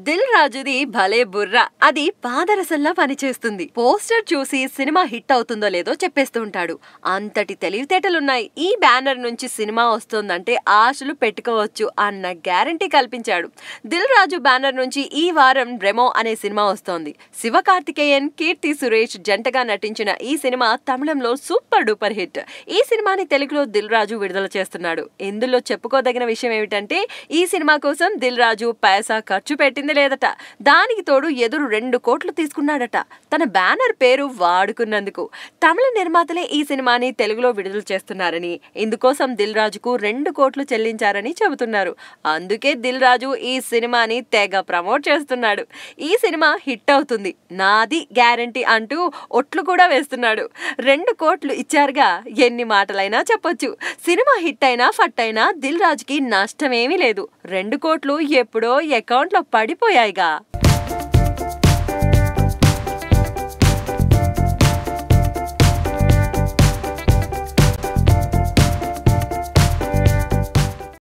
దిల్ రాజుది భలే బుర్ర. అది పాదరసంలా పనిచేస్తుంది. పోస్టర్ చూసి సినిమా హిట్ అవుతుందో లేదో చెప్పేస్తూ ఉంటాడు. అంతటి తెలివితేటలున్నాయి. ఈ బ్యానర్ నుంచి సినిమా వస్తుందంటే ఆశలు పెట్టుకోవచ్చు అన్న గ్యారంటీ కల్పించాడు. దిల్ రాజు బ్యానర్ నుంచి ఈ వారం రెమో అనే సినిమా వస్తోంది. శివకార్తికేయన్, కీర్తి సురేష్ జంటగా నటించిన ఈ సినిమా తమిళంలో సూపర్ డూపర్ హిట్. ఈ సినిమాని తెలుగులో దిల్ రాజు విడుదల చేస్తున్నాడు. ఇందులో చెప్పుకోదగిన విషయం ఏమిటంటే ఈ సినిమా కోసం దిల్ రాజు పైసా ఖర్చు పెట్టింది లేదట. దానికి తోడు ఎదురు 2 కోట్లు తీసుకున్నాడట తన బ్యానర్ పేరు వాడుకున్నందుకు. తమిళ నిర్మాతలే ఈ సినిమాని తెలుగులో విడుదల చేస్తున్నారని, ఇందుకోసం దిల్ రాజుకు 2 కోట్లు చెల్లించారని చెబుతున్నారు. అందుకే దిల్ రాజు ఈ సినిమాని తెగ ప్రమోట్ చేస్తున్నాడు. ఈ సినిమా హిట్ అవుతుంది, నాది గ్యారంటీ అంటూ ఒట్లు కూడా వేస్తున్నాడు. 2 కోట్లు ఇచ్చారుగా, ఎన్ని మాటలైనా చెప్పొచ్చు. సినిమా హిట్ అయినా ఫట్ అయినా దిల్ రాజుకి నష్టమేమీ లేదు. 2 కోట్లు ఎప్పుడో అకౌంట్లో పడిపోయాయిగా.